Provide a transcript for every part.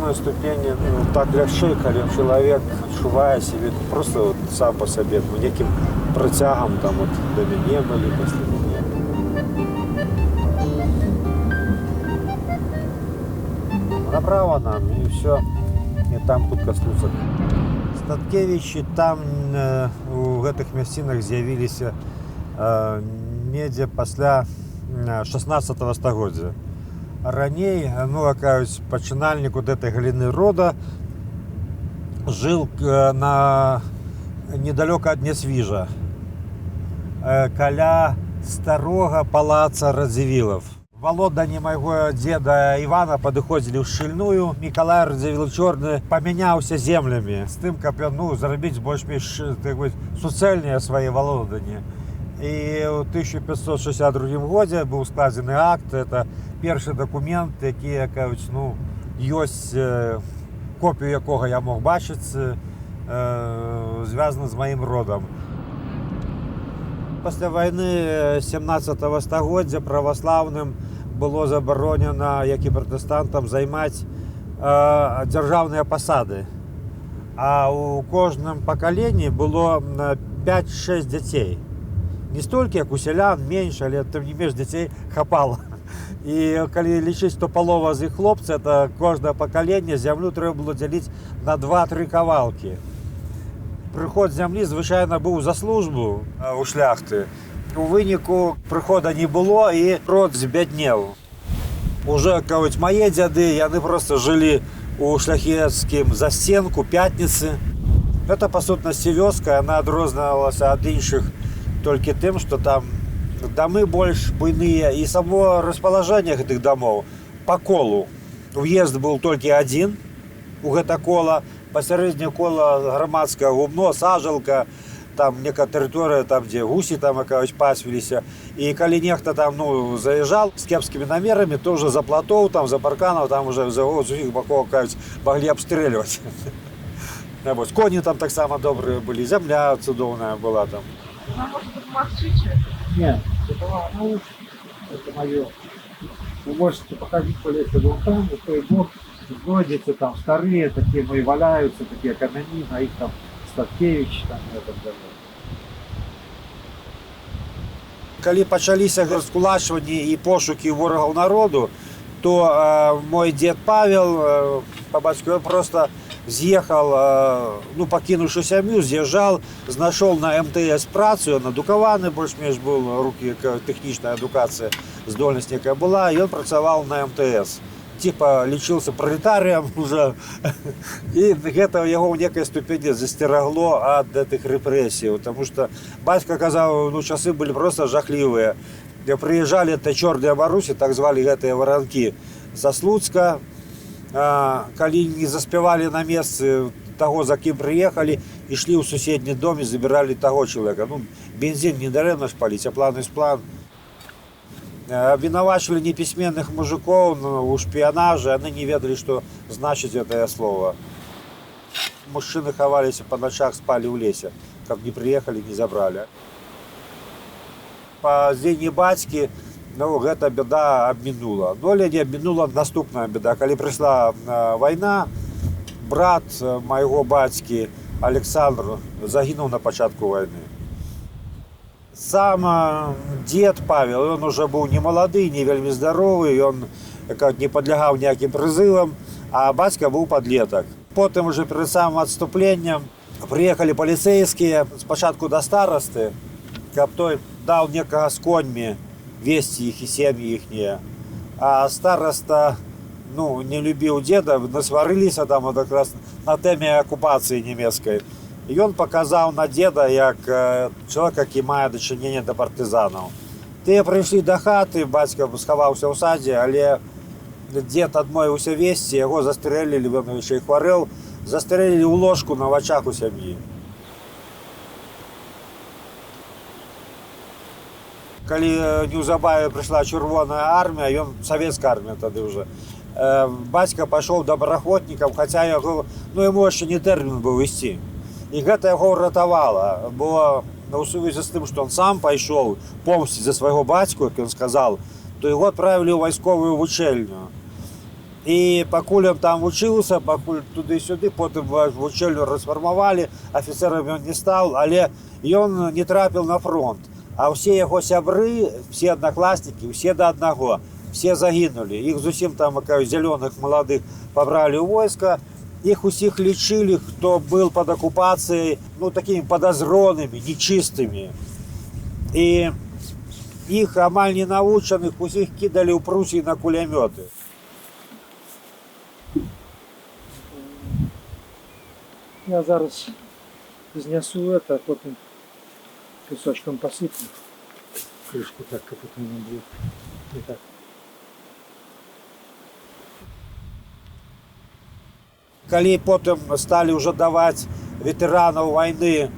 пэўнай ступені так лягчэй, калі чалавек адчувае сябе просто сам па сабе, некім прыцягам там да мяне былі пасля мяне. Направо нам і ўсё, і там хутка слуцак. Статкевічы там у гэтых мясцінах з'явіліся недзе пасля 16 стагоддзя. Раней, кажуць, пачынальнік гэтай галіны рода жыў недалёка ад Нясвіжа, каля старога палаца Радзівілаў. Валоданне майго дзеда Івана падыходзілі ў шчыльную. Мікалай Радзівіл Чорны памяняўся землямі з тым, каб ён зрабіць больш-менш суцэльныя свае валоданні. І ў 1562 годзе быў складзены акт. Это першы дакумент, які, кажуць, ёсць, копію якога я мог бачыць, звязаны з маім родам. Пасля вайны 17 стагоддзя праваслаўным было забаронена, як і пратэстантам, займаць дзяржаўныя пасады. А ў кожным пакаленні было 5-6 дзяцей. Не столькі, як у сялян, менш, але тым не менш дзяцей хапала. І калі лічыць, то палова з іх хлопцы, это кожнае пакаленне зямлю трэба было дзяліць на 2-3 кавалкі. Прыход зямлі звычайна быў за службу у шляхты. У выніку прыхода не было і род збяднеў. Уже, кажуць, мае дзяды, яны проста жылі у шляхецкім засценку Пятніцы. Гэта, па сутнасці, вёска, яна адрознівалася ад іншых толькі тым, што там дамы больш буйныя і само распалажэнне гэтых дамоў па колу. Уезд быў толькі адзін у гэта кола, пасярэдняе кола грамадскае гумно, сажалка, там некая тэрыторыя, там, дзе гусі там, кажуць, пасвіліся. І калі нехта там заязджаў з кепскімі намерамі, то ўжо за платоў, там, за парканаў, там уже з усіх бакоў, кажуць, маглі абстрэльваць. Коні там таксама добрыя былі, зямля цудоўная была там. Она может быть мовчичая? Нет, это научно, это мое. Вы можете походить по лесу вон там, в той бок, найдете там старые, такие мои валяются, такие камени, а их там Статкевич, там и так далее. Калі пачаліся раскулачванні і пошукі ворагаў народу, то мой дед Павел, по бацьку, он просто з'ехал, пакінуўшы сям'ю, з'язджаў, знайшоў на МТС працу, ён адукаваны, больш-менш быў, рукі тэхнічная адукацыя, здольнасць некая была, і ён працаваў на МТС. Типа лічыўся пралетарыем уже, і гэта яго ў некай ступені засцерагло ад гэтых рэпрэсій, таму што бацька казаў, часы былі проста жахлівыя. Прыязджалі чорныя марусі, так звалі гэтыя варанкі, са Слуцка. Калі не заспявалі на месцы таго, за кім прыехалі, ішлі ў суседні дом і забіралі таго чалавека. Бензін не дарэмна ж паліць, а план ёсць план. Абвінавачвалі непісьменных мужикоў у шпіянажы, яны не ведалі, што значыць гэтае слово. Мужчыны хаваліся па начах, спалі ў лесе, каб не прыехалі, не забралі. Па дзені бацькі гэта бяда абмінула. Але не абмінула наступная бяда. Калі прыйшла вайна, брат майго бацькі Александр загінуў на пачатку вайны. Сам дед Павел, ён уже быў не малады, не вельмі здаровы, ён не падлягаў ніякім прызывам, а бацька быў падлетак. Потым уже перад самым адступленнем прыехалі паліцэйскія спачатку да старасты, каб той даў некага з коньмі весці іх і сем'і іхнія. А стараста не любіў деда, насварыліся там якраз на тэме акупацыі нямецкай. І ён паказаў на деда як чалавек, які мае дачыненне да партызанаў. Тыя прыйшлі да хаты, бацька схаваўся ў садзе, але дед адмовіўся весці, яго застрэлілі, ён яшчэ і хварэў, застрэлілі ў ложку на вачах у сям'і. Калі неўзабаве прыйшла чырвоная армія, ён савецкая армія тады ўжо, бацька пайшоў добраахвотнікам, хаця яму яшчэ не тэрмін быў ісці. І гэта яго ўратавала, бо у сувязі з тым, што ён сам пайшоў помсціць за свайго бацьку, як ён сказаў, то яго адправілі ў вайсковую вучэльню. І пакуль ён там вучыўся, пакуль туды-сюды, потым вучэльню расфармавалі, афіцэрам ён не стаў, але ён не трапіў на фронт. А ўсе яго сябры, все аднакласнікі, усе да аднаго, все загінулі. Іх зусім там зялёных маладых пабралі ў войска. Іх усіх лічылі, хто быў пад акупацыяй, ну, такімі падазронымі, нечыстымі. І іх амаль не навучаных усіх кідалі ў Прусіі на кулямёты. Я зараз знесу это, потом песочком посыплю. Крышку так, как это не будет. Не так. Калі потым сталі ўжо даваць ветэранаў вайны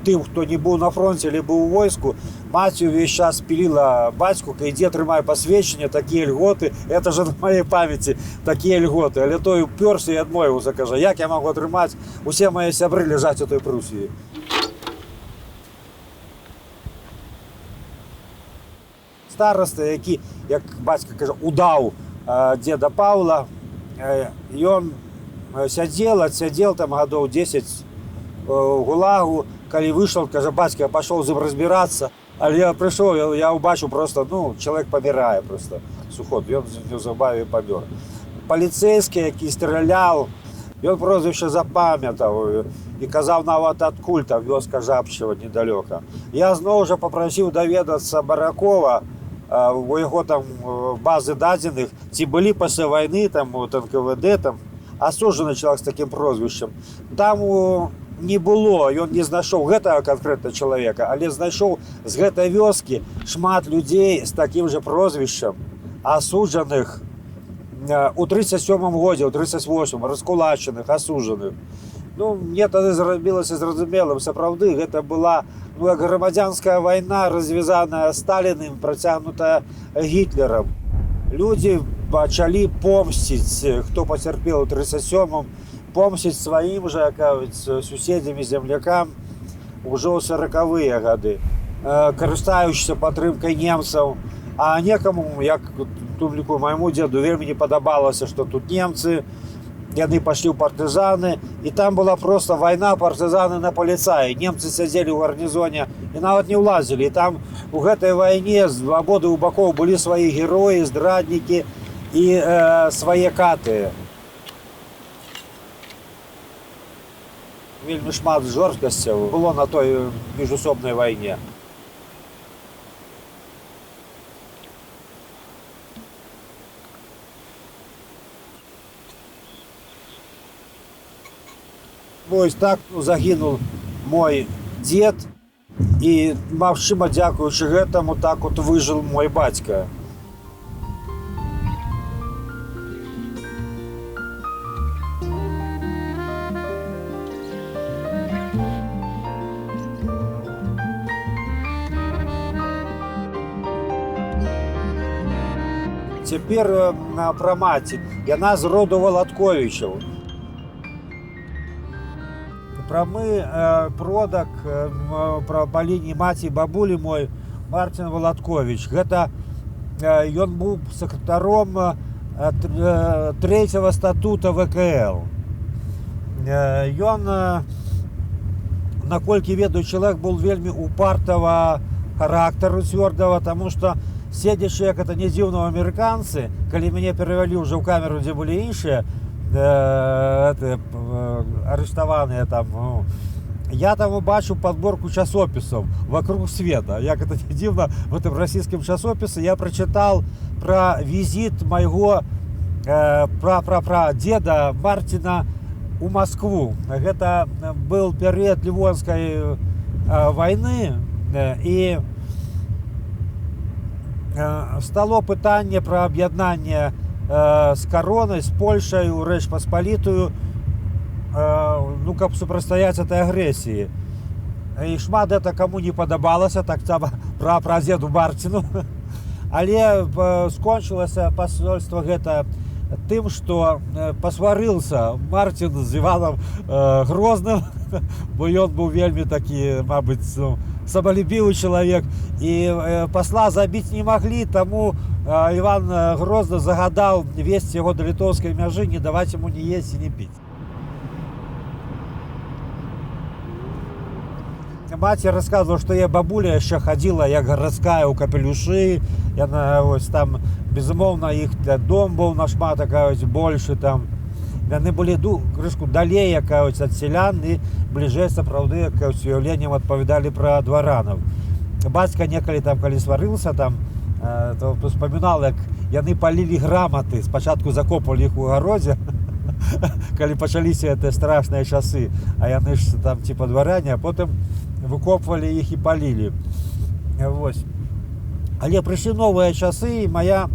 тым, хто не быў на фронте или быў у войску, маці увесь час піліла бацьку, ідзе трымай пасведчанне, такія льготы, это же на маёй памяці такія льготы, але той упёрся і адмовіўся, кажа, як я магу атрымаць, усе мае сябры ляжаць у той Прусіі. Староста, які, як бацька кажа, удаў дзеда Паўла, ён адсядзел там гадоў 10 у гулагу, калі выйшаў, кажа, бацька, я пашоў з ім разбірацца, але я прыйшоў, я ўбачыў просто, ну, чалавек памірае просто, сухот, ён неўзабаве памёр. Паліцэйскі, які страляў, ён прозвішча запамятаў і казаў нават адкуль там вёска Жабчева недалёка. Я зноў жа папрасіў даведацца Баракова, у яго там базы дадзеных, ці былі пасля вайны там у НКВД там асуджаны чалавек з такім прозвішчам. Там не было, ён не знайшоў гэтага канкрэтна чалавека, але знайшоў з гэтай вёскі шмат людзей з такім жа прозвішчам, асуджаных у 37-м годзе, у 38-м, раскулачаных, асуджаных. Ну, мне тады зрабілася зразумелым, сапраўды, гэта была, ну, як грамадзянская вайна, развязаная Сталіным, працягнутая Гітлерам. Людзі пачалі помсціць, хто пацярпеў у 37-м, помсціць сваім жа, суседзямі, землякам ужо ў 40-выя гады, карыстаючыся падтрымкай немцаў. А некаму, як тым ліку майму дзеду, вельмі не падабалася, што тут немцы, яны пайшлі ў партызаны, і там была проста вайна партызаны на паліцаі. Немцы сядзелі ў гарнізоне і нават не ўлазілі. І там у гэтай вайне з абодвух бакоў былі свае героі, здраднікі і свае каты. Вельмі шмат жорсткасцяў было на той міжусобнай вайне. Вось так загінуў мой дзед, і, магчыма, дзякуючы гэтаму так от выжыў мой бацька. Цяпер пра маці. Яна з роду Валатковічаў. Прамы продак па лініі маці і бабулі мой Марцін Валатковіч. Гэта ён быў сакратаром 3-го статута ВКЛ. Ён, наколькі ведаю, чалавек быў вельмі упартага характару цвёрдага, таму што седзячы, як это не дзіўна, амерыканцы, калі мяне перавялі ўжо ў камеру, дзе былі іншыя арыштаваныя там, я там убачыў падборку часопісаў вокруг света. Як это не дзіўна, в этом расійскім часопісе я прачытаў пра візіт майго прадзеда Марціна у Маскву. Гэта быў перыяд Лівонскай вайны, і стало пытанне пра аб'яднанне з каронай, з Польшай у Рэч Паспалітую, ну, каб супрацьстаяць этой агрэсіі. І шмат гэта каму не падабалася, так само пра прадзеду Марціну. Але скончылася пасольства гэта тым, што пасварыўся Марцін з Іванам Грозным, бо ён быў вельмі такі, мабыць, самолюбивый человек. И посла забить не могли, тому Иван Грозный загадал вести его до литовской мяжи, не давать ему ни есть и не пить. Мать рассказывала, что я бабуля еще ходила, як городская у капелюши. Яна ось там, безумовно, их дом был нашмат больше там. Яны были крышку далей от селян и ближе сапраўды уявленнем отповедали про дваранов. Батька неколи там, коли сварился там, то вспоминал, как яны полили грамоты. Спочатку закопали их у огороде, коли почались эти страшные часы, а яны ж там типа дворяне, а потом выкопывали их и полили. Вот. Але пришли новые часы, и моя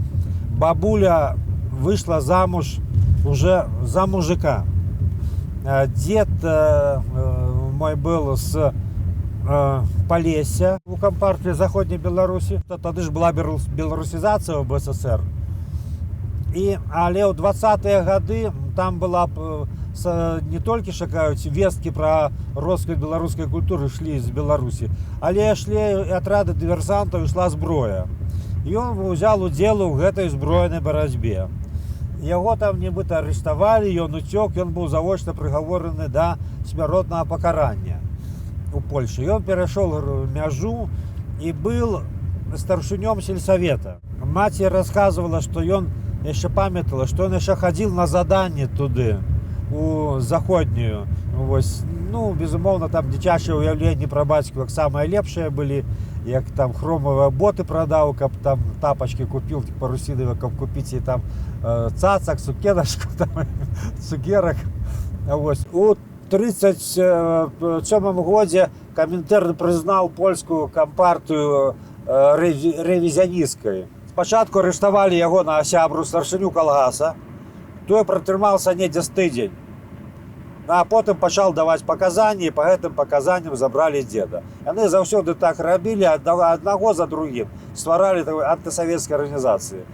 бабуля вышла замуж уже за мужика. Дед мой был с Полесья у Компартии Заходней Беларуси. Тогда же была белорусизация в СССР. И але ў 20-е годы там была не толькі шукаюць весткі про росквіт беларускай культуры шли з Беларусі, але шли атрады дыверсантаў, ішла зброя. І ён узял удзел у гэтай збройнай барацьбе. Яго там нібыта арыштавалі, ён уцёк, ён быў завочна прыгавораны да смяротнага пакарання у Польшы. Ён перайшоў мяжу і быў старшынём сельсавета. Маці рассказывала, што ён яшчэ памятала, што ён яшчэ хадзіл на заданне туды, у заходнюю. Вось, ну, безумоўна, там дзіцячыя ўяўленні пра бацьку як самыя лепшыя былі, як там хромавыя боты прадаў, каб там тапачкі купіў парусінавыя, каб купіць і там цацак, сукеначку, там, цукерак. Вось. У 1937 годзе Камінтэрн прызнаў польскую кампартыю рэвізіяністкай. Спачатку арыштавалі яго на сябру старшыню калгаса. Той пратрымаўся недзе з тыдзень. А потым пачаў даваць паказанні, і па гэтым паказанням забралі дзеда. Яны заўсёды так рабілі, аднаго за другім, стваралі антысавецкія арганізацыі.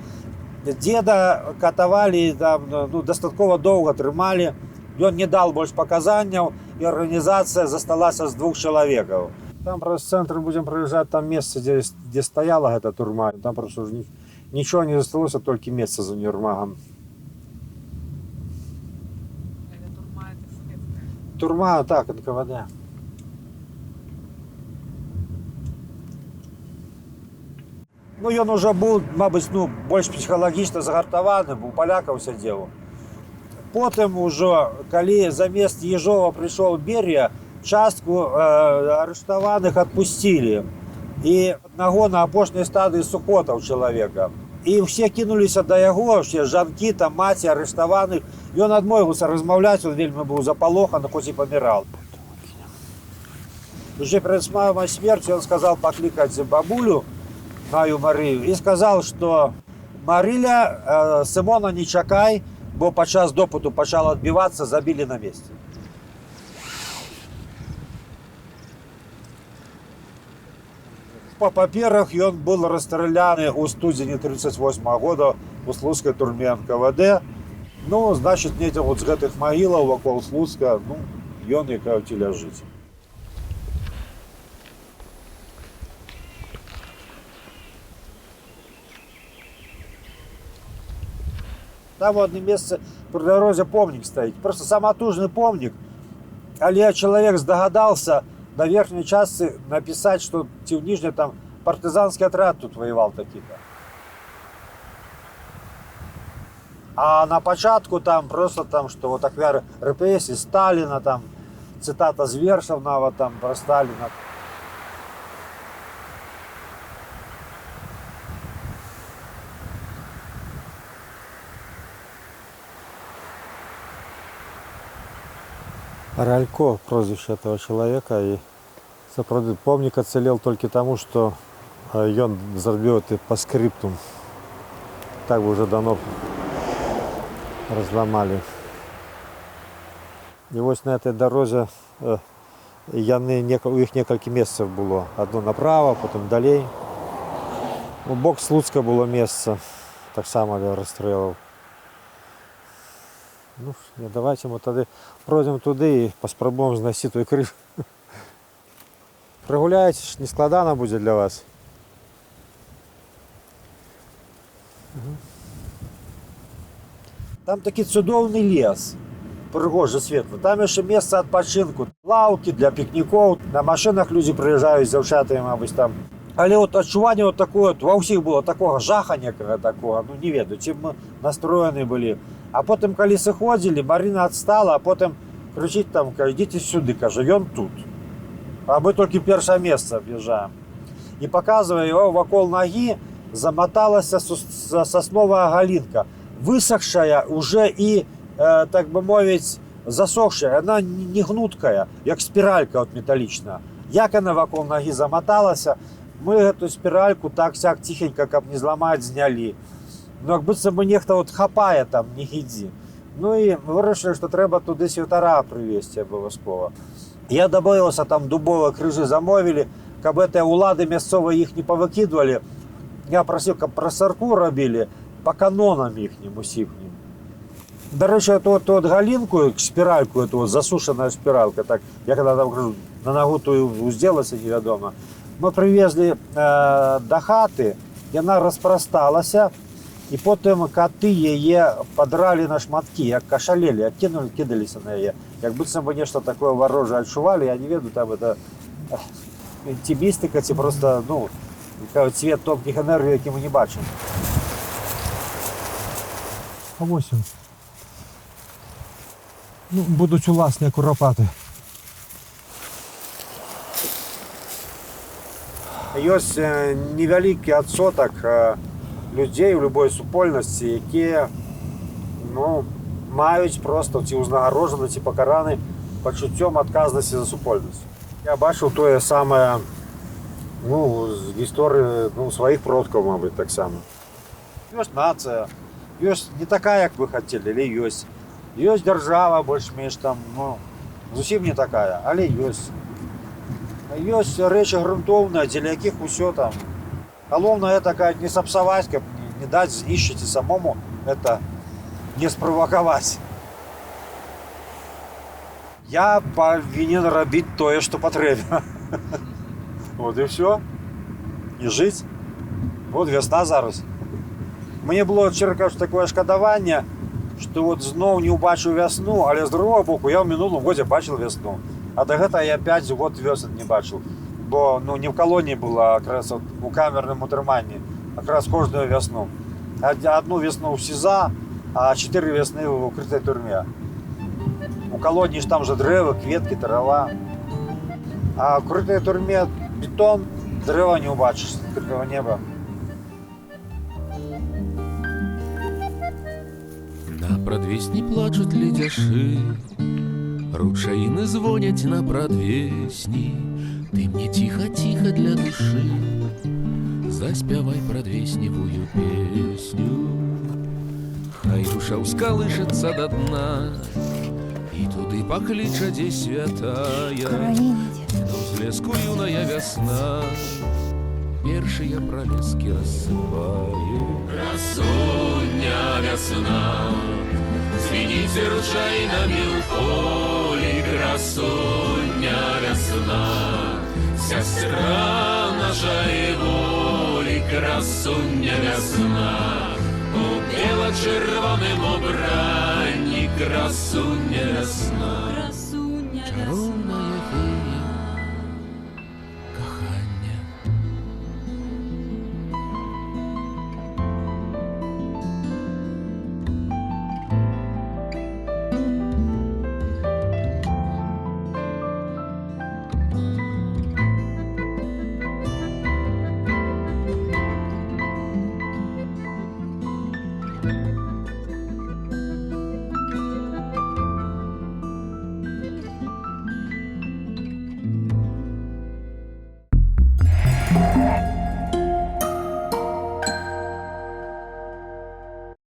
Дзеда катавалі, там, ну, дастаткова доўга трымалі, ён не дал больш паказанняў, і арганізацыя засталася з 2 чалавекаў. Там праз цэнтр будзем праязджаць, там месца, дзе стаяла гэта турма. Там проста ўжо нічого не засталося, толькі месца за універмагам. Турма, так, НКВД. Ну, ён уже быў, мабыць, ну, больш псіхалагічна загартаваны, у палякаў сядзеў. Потым ужо, калі замест Ежова прыйшоў Берія, частку арыштаваных адпусцілі. І аднаго на апошняй стадыі сухотаў чалавека. І ўсе кінуліся да яго, ўсе жанкі, там, маці, арыштаваных. Ён адмовіўся размаўляць, он вельмі быў запалоханы, хоць і памірал. Уже перед самой смертью он сказал покликать бабулю, мою Марию, и сказал, что Мариля, Симона не чакай, бо падчас допыту пачал адбівацца, забілі на месте. По паперах ён был расстреляны у студзені 1938 года у Слуцкай турме НКВД. Ну, значит, недзе вот з гэтых магілаў вакол Слуцка, ну, ён і кажуць ляжыць. Там в одном месте при дороге помник стоит. Просто самотужный помник. Але человек здогадался на верхней части написать, что в нижней там партизанский отряд тут воевал такие-то. А на початку там просто там, что вот ахвяры репрессий Сталина, там цитата з вершаў нават там про Сталина. Ралько, прозвище этого человека, и помник оцелел только тому, что он зарбил это по скриптум. Так бы уже давно разломали. И вот на этой дороге у них несколько месяцев было. Одно направо, потом далей. У бок Слуцка было место, так само я расстрелил. Ну, давайте мы тогда пройдем туда и поспробуем зносить той крышу. Прогуляйтесь, не складано буде для вас. Там такий чудовний ліс, пригожий, світлий. Там ще місце відпочинку, лавки для пікніків. На машинах люди приїжджають з дівчатами, мабуть, там. Але от відчування от такое, от, во всіх було такого жаха некого такого, ну не веду, чим ми настроєні були. А потім, коли сходили, Марина відстала, а потім кричить там, йдіть сюди, каже, він тут. А ми тільки перше місце в'їжджаємо. І показує його вокруг ноги, замоталася соснова галинка, высохшая уже и, так бы мовить, засохшая. Она не гнуткая, як спиралька от металличная. Як она вокруг ноги замоталася, мы эту спиральку так-сяк тихенько, как не зламать, зняли. Ну, як будто бы нехто от хапає там, не гиди. Ну і вирішили, що треба туди світара привезти обов'язково. Я добавився, там дубові крижі замовили, каб це улади місцеві їх не повикидували. Я просив, каб просарку робили по канонам їхнім усіхнім. До речі, эту галинку, спиральку, эту вот засушенная спиралька, так, я когда там кажу, на ногу ту сделался неведомо, мы привезли до хаты, и она распросталася, и потом коты ее подрали на шматки, як кошалели, откинули, кидались на ее. Как будто бы нечто такое ворожее отшували, я не веду, там это интимистика, це просто, ну, цвет тонких енергій, які ми не бачимо. А ось він. Ну, будуть уласні куропати. Есть невеликий відсоток людей в будь-якій супольності, які, ну, мають просто ці узнагароджені, ці покарані почуттям відказності за супольність. Я бачив те саме, ну, з історії, ну, своїх продків, мабуть, так само. Є нація, є не така, як ви хотіли, але є. Є держава більш-менш там, ну, зовсім не така, але є. Є речі ґрунтовні, для яких усе там. Головне це не сапсувати, не дати знищити самому, це не спровокувати. Я повинен робити те, що потрібно. От і все. І жити. От весна зараз. Мені було, чесно кажучи, таке шкодування, що от знов не побачив весну, але з другого боку я в минулому році бачив весну. А до цього я 5 років весен не бачив. Бо, ну, не в колонії було, а якраз от у камерному триманні. Якраз кожну весну. Одну весну в СІЗО, а 4 весни в укритій тюрмі. У колонії ж там же дерева, квітки, трава. А в укритій тюрмі бетон, дерева не побачиш, відкритого неба. На прадвесні плачуть ледяши, ручаїни звонять на прадвесні. Ты мне тихо-тихо для души заспявай прадвесневую песню. Хай душа ускалышится до дна и туды поклича, де святая. Но взлеску юная весна першие пролески рассыпает. Красуня весна, звените ручайнами у поле. Красуня весна, сестра нашей воли. Красуня весна, у бело-червоному убранні. Красуня весна.